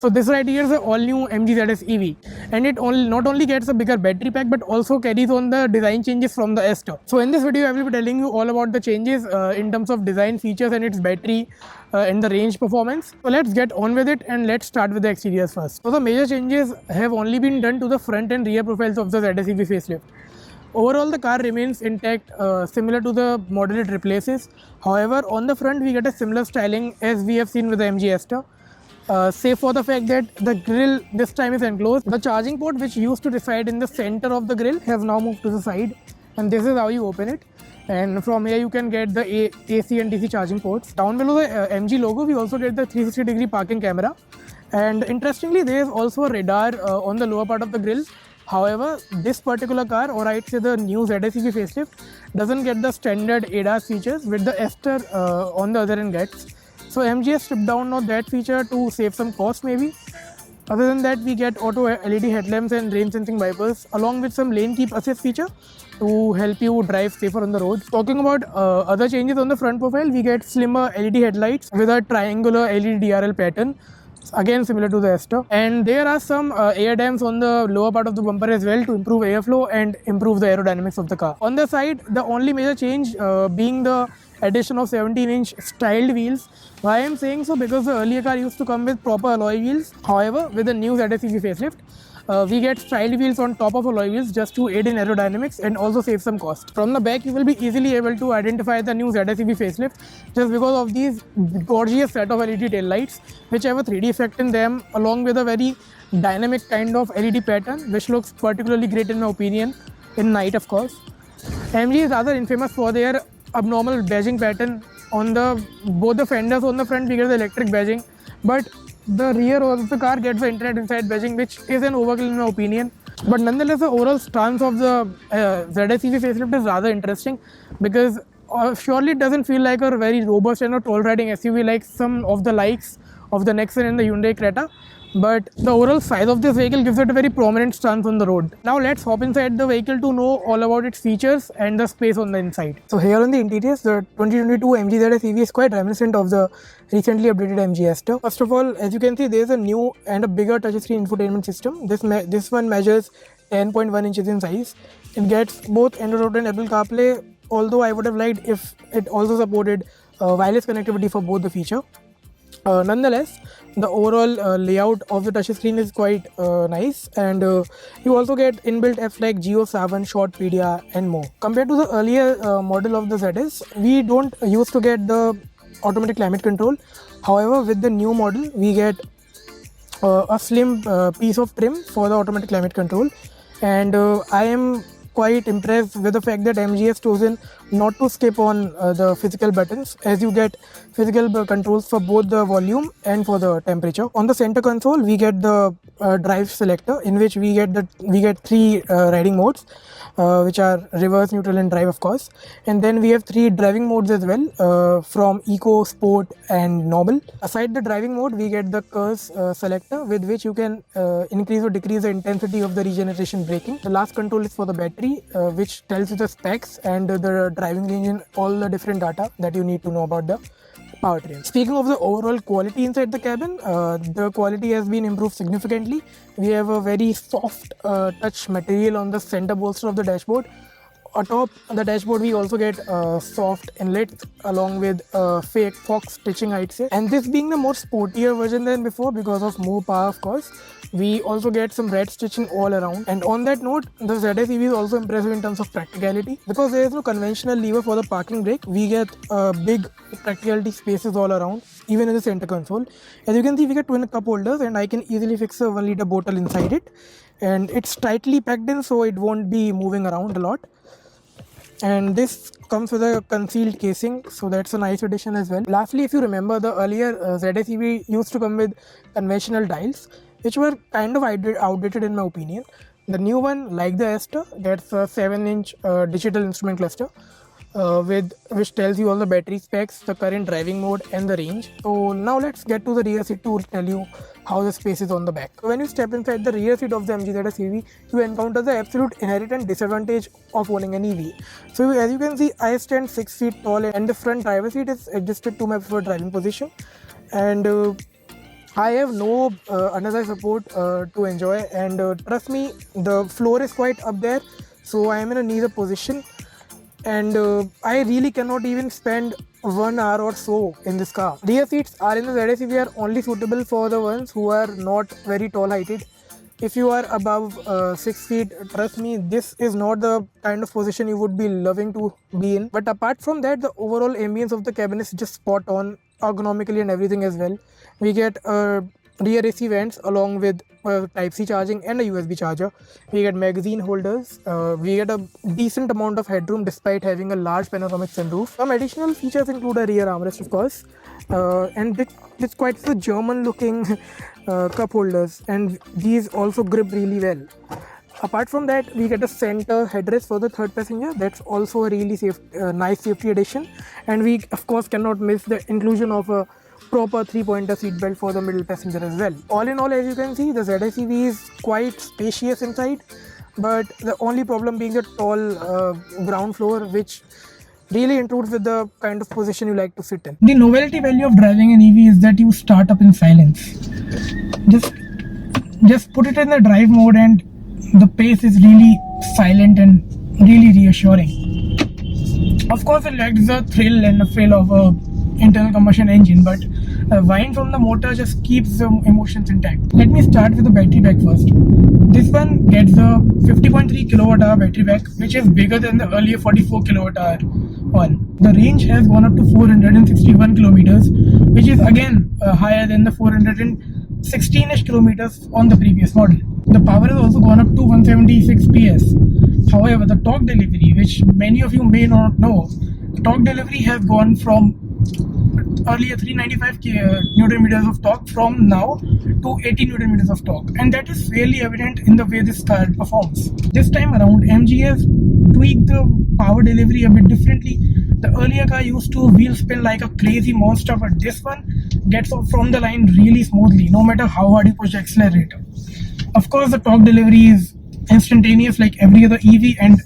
So this right here is an all new MG ZS EV, and it not only gets a bigger battery pack but also carries on the design changes from the Ester. So in this video I will be telling you all about the changes in terms of design, features and its battery and the range performance. So let's get on with it, and let's start with the exteriors first. So the major changes have only been done to the front and rear profiles of the ZS EV facelift. Overall, the car remains intact, similar to the model it replaces. However, on the front we get a similar styling as we have seen with the MG Ester. Save for the fact that the grille this time is enclosed. The charging port, which used to reside in the center of the grille, has now moved to the side, and this is how you open it. And from here you can get the AC and DC charging ports. Down below the MG logo we also get the 360-degree parking camera, and interestingly there is also a radar on the lower part of the grille. However, this particular car, or I'd say the new ZS EV facelift, doesn't get the standard ADAS features with the Ester on the other end gets. So MG has stripped down on that feature to save some cost maybe. Other than that, we get auto LED headlamps and rain sensing wipers along with some lane keep assist feature to help you drive safer on the road. Talking about other changes on the front profile, we get slimmer LED headlights with a triangular LED DRL pattern, again similar to the Ester, and there are some air dams on the lower part of the bumper as well to improve airflow and improve the aerodynamics of the car. On the side, the only major change being the addition of 17-inch styled wheels. Why I am saying so? Because the earlier car used to come with proper alloy wheels. However, with the new ZS EV facelift, we get styled wheels on top of alloy wheels just to aid in aerodynamics and also save some cost. From the back, you will be easily able to identify the new ZS EV facelift just because of these gorgeous set of LED tail lights, which have a 3D effect in them, along with a very dynamic kind of LED pattern, which looks particularly great in my opinion in night, of course. MG is rather infamous for their abnormal badging pattern on the both the fenders. On the front we get the electric badging, but the rear of the car gets the internet inside badging, which is an overkill in my opinion. But nonetheless, the overall stance of the ZS EV facelift is rather interesting because surely it doesn't feel like a very robust and a tall riding SUV like some of the likes of the Nexon and the Hyundai Creta, but the overall size of this vehicle gives it a very prominent stance on the road. Now let's hop inside the vehicle to know all about its features and the space on the inside. So here on the interiors, the 2022 MG ZS EV is quite reminiscent of the recently updated MG Ester. First of all, as you can see, there is a new and a bigger touchscreen infotainment system. This one measures 10.1 inches in size. It gets both Android Auto and Apple CarPlay, although I would have liked if it also supported wireless connectivity for both the feature. Nonetheless, the overall layout of the touchscreen is quite nice, and you also get inbuilt apps like Geo7, Short PDR and more. Compared to the earlier model of the ZS, we don't used to get the automatic climate control. However, with the new model, we get a slim piece of trim for the automatic climate control, and I am quite impressed with the fact that MG has chosen not to skip on the physical buttons, as you get physical controls for both the volume and for the temperature. On the center console we get the drive selector, in which we get three riding modes, which are reverse, neutral and drive, of course, and then we have three driving modes as well, from eco, sport and normal. Aside the driving mode, we get the curse selector, with which you can increase or decrease the intensity of the regeneration braking. The last control is for the battery, which tells you the specs and the driving range and all the different data that you need to know about the powertrain. Speaking of the overall quality inside the cabin, the quality has been improved significantly. We have a very soft touch material on the center bolster of the dashboard. Atop the dashboard we also get soft inlets along with fake fox stitching, I'd say, and this being the more sportier version than before because of more power, of course. We also get some red stitching all around, and on that note, the ZS EV is also impressive in terms of practicality because there is no conventional lever for the parking brake. We get big practicality spaces all around, even in the center console. As you can see, we get twin cup holders, and I can easily fix a 1 liter bottle inside it, and it's tightly packed in so it won't be moving around a lot. And this comes with a concealed casing, so that's a nice addition as well. Lastly, if you remember, the earlier ZS EV used to come with conventional dials, which were kind of outdated in my opinion. The new one, like the Ester, gets a 7-inch digital instrument cluster, which tells you all the battery specs, the current driving mode and the range. So now let's get to the rear seat to tell you how the space is on the back. When you step inside the rear seat of the MG ZS EV, you encounter the absolute inherent disadvantage of owning an EV. So as you can see, I stand 6 feet tall and the front driver seat is adjusted to my preferred driving position, and I have no underside support to enjoy, and trust me, the floor is quite up there, so I am in a neither position, and I really cannot even spend 1 hour or so in this car. Rear seats are in the ZSEV are only suitable for the ones who are not very tall heighted. If you are above 6 feet, trust me, this is not the kind of position you would be loving to be in. But apart from that, the overall ambience of the cabin is just spot on, ergonomically and everything as well. We get rear AC vents along with Type C charging and a USB charger. We get magazine holders. We get a decent amount of headroom despite having a large panoramic sunroof. Some additional features include a rear armrest, of course, and it's quite the German looking cup holders, and these also grip really well. Apart from that, we get a center headrest for the third passenger. That's also a really nice safety addition, and we of course cannot miss the inclusion of a proper 3-pointer seatbelt for the middle passenger as well. All in all, as you can see, the ZSEV is quite spacious inside, but the only problem being the tall ground floor, which really intrudes with the kind of position you like to sit in. The novelty value of driving an EV is that you start up in silence. Just put it in the drive mode and the pace is really silent and really reassuring. Of course, it lacks the thrill and the feel of a internal combustion engine, but the whine from the motor just keeps the emotions intact. Let me start with the battery pack first. This one gets the 50.3 kilowatt hour battery pack, which is bigger than the earlier 44 kilowatt hour one. The range has gone up to 461 kilometers, which is again higher than the 416ish kilometers on the previous model. The power has also gone up to 176 PS. However, the torque delivery, which many of you may not know, the torque delivery has gone from earlier 395 Newton meters of torque from now to 80 Newton meters of torque, and that is fairly evident in the way this car performs. This time around, MG has tweaked the power delivery a bit differently. The earlier car used to wheel spin like a crazy monster, but this one gets off from the line really smoothly, no matter how hard you push the accelerator. Of course, the torque delivery is instantaneous like every other EV, and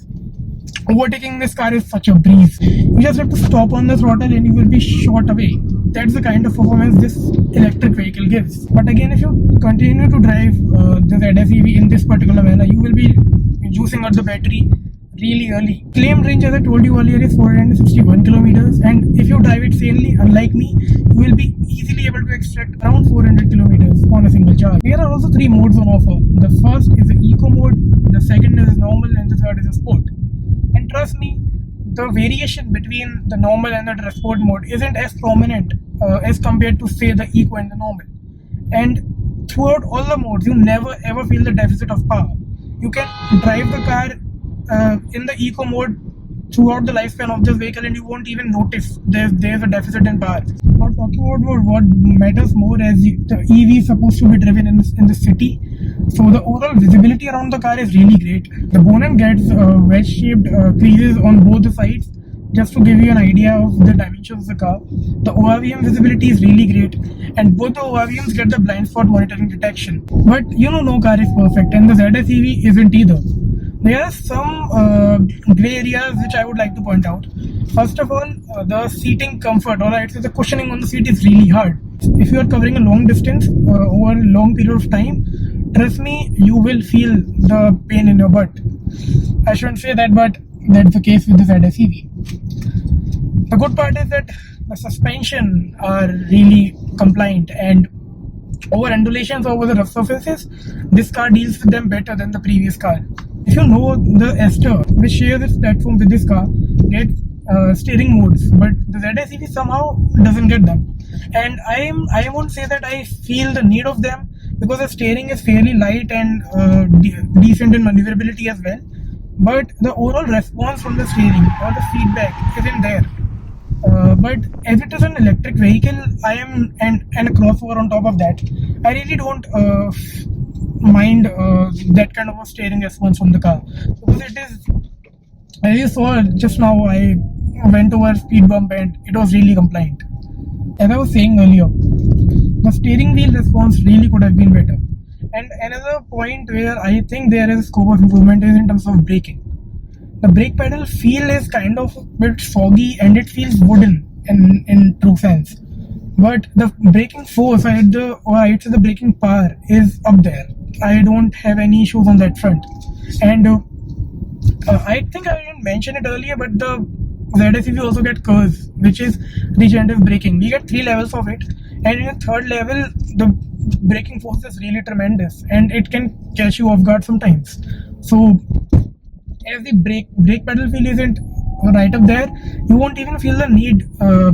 overtaking this car is such a breeze. You just have to stop on the throttle and you will be shot away. That's the kind of performance this electric vehicle gives. But again, if you continue to drive the ZSEV in this particular manner, you will be juicing out the battery really early. Claimed range, as I told you earlier, is 461 kilometers, and if you drive it sanely, unlike me, you will be easily able to extract around 400 kilometers on a single charge. There are also 3 modes on offer. The first is the eco mode, the second is normal, and the third is a sport. And trust me, the variation between the normal and the sport mode isn't as prominent as compared to, say, the eco and the normal. And throughout all the modes, you never ever feel the deficit of power. You can drive the car in the eco mode throughout the lifespan of this vehicle and you won't even notice there's a deficit in power. Now talking about what matters more, as the EV is supposed to be driven in the city, so the overall visibility around the car is really great. The bonnet gets wedge-shaped creases on both the sides, just to give you an idea of the dimensions of the car. The ORVM visibility is really great, and both the ORVMs get the blind spot monitoring detection. But no car is perfect, and the ZSEV isn't either. There are some grey areas which I would like to point out. First of all, the seating comfort, so the cushioning on the seat is really hard. If you are covering a long distance over a long period of time, trust me, you will feel the pain in your butt. I shouldn't say that, but that's the case with the ZSEV. The good part is that the suspension are really compliant, and over undulations over the rough surfaces, this car deals with them better than the previous car. If you know, the Ester, which shares its platform with this car, gets steering modes, but the ZSEV somehow doesn't get them. And I won't say that I feel the need of them, because the steering is fairly light and decent in maneuverability as well. But the overall response from the steering or the feedback isn't there. But as it is an electric vehicle, and a crossover on top of that, I really don't mind that kind of a steering response from the car, because it is, as you saw just now, I went over a speed bump and it was really compliant. As I was saying earlier, the steering wheel response really could have been better. And another point where I think there is scope of improvement is in terms of braking. The brake pedal feel is kind of a bit soggy and it feels wooden in true sense. but the braking force I'd say the braking power is up there. I don't have any issues on that front. And I think I didn't mention it earlier, but the ZSEV also get curves, which is regenerative braking. We get 3 levels of it, and in the third level, the braking force is really tremendous, and it can catch you off guard sometimes. So, as the brake pedal feel isn't right up there, you won't even feel the need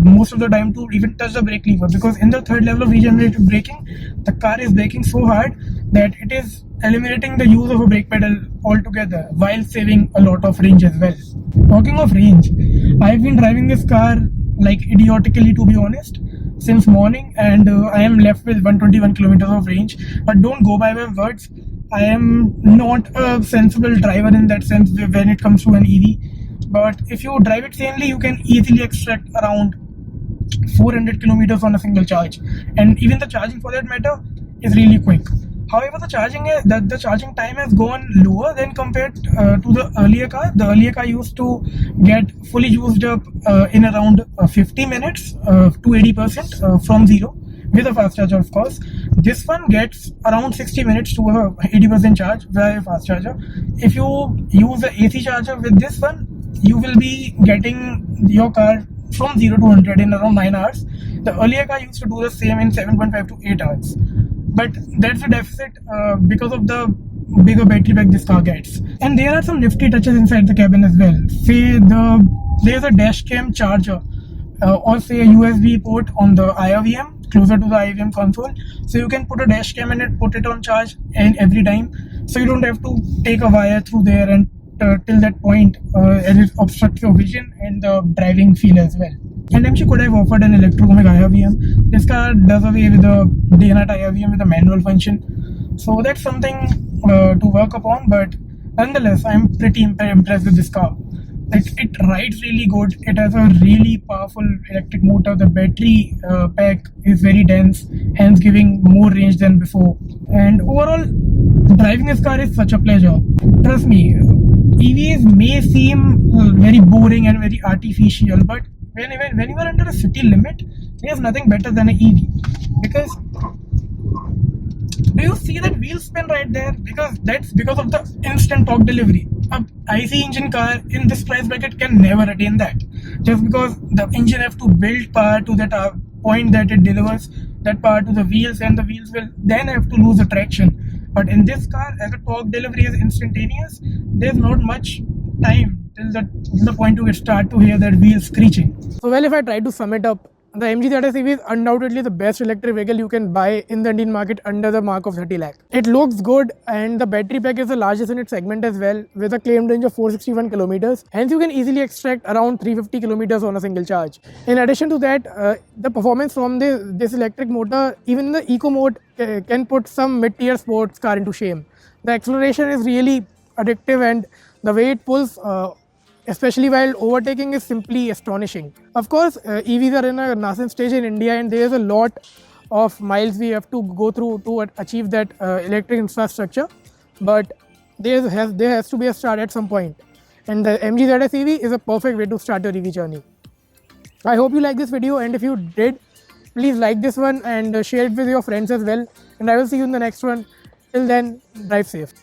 most of the time to even touch the brake lever, because in the third level of regenerative braking, the car is braking so hard that it is eliminating the use of a brake pedal altogether while saving a lot of range as well. Talking of range, I've been driving this car like idiotically, to be honest, since morning, and I am left with 121 kilometers of range. But don't go by my words. I am not a sensible driver in that sense when it comes to an EV. But if you drive it sanely, you can easily extract around 400 kilometers on a single charge, and even the charging for that matter is really quick. However, the charging time has gone lower than compared to the earlier car. The earlier car used to get fully used up in around 50 minutes to 80% from zero, with a fast charger, of course. This one gets around 60 minutes to a 80% charge via a fast charger. If you use the AC charger with this one, you will be getting your car from 0 to 100 in around 9 hours. The earlier car used to do the same in 7.5 to 8 hours. But that's a deficit because of the bigger battery pack this car gets. And there are some nifty touches inside the cabin as well. Say there's a dash cam charger or say a USB port on the IRVM, closer to the IRVM console. So you can put a dash cam in it, put it on charge and every time. So you don't have to take a wire through there and till that point and it obstructs your vision and the driving feel as well. And MG could have offered an electronic IRVM. This car does away with the day-night IRVM with a manual function. So that's something to work upon, but nonetheless, I'm pretty impressed with this car. It rides really good. It has a really powerful electric motor. The battery pack is very dense, hence giving more range than before. And overall, driving this car is such a pleasure. Trust me, EVs may seem very boring and very artificial, but when you are under a city limit, there's nothing better than an EV. Because do you see that wheel spin right there? Because that's because of the instant torque delivery. A IC engine car in this price bracket can never attain that, just because the engine have to build power to that point that it delivers that power to the wheels, and the wheels will then have to lose the traction. But in this car, as the torque delivery is instantaneous, there's not much time till the point you start to hear that wheel screeching. So well, if I try to sum it up, the MG ZSEV is undoubtedly the best electric vehicle you can buy in the Indian market under the mark of 30 lakh. It looks good, and the battery pack is the largest in its segment as well, with a claimed range of 461 kilometers. Hence, you can easily extract around 350 kilometers on a single charge. In addition to that, the performance from this electric motor, even in the eco mode, can put some mid-tier sports car into shame. The acceleration is really addictive, and the way it pulls, especially while overtaking, is simply astonishing. Of course, EVs are in a nascent stage in India, and there is a lot of miles we have to go through to achieve that electric infrastructure. But there has to be a start at some point, and the MG ZSEV is a perfect way to start your EV journey. I hope you like this video, and if you did, please like this one and share it with your friends as well. And I will see you in the next one. Till then, drive safe.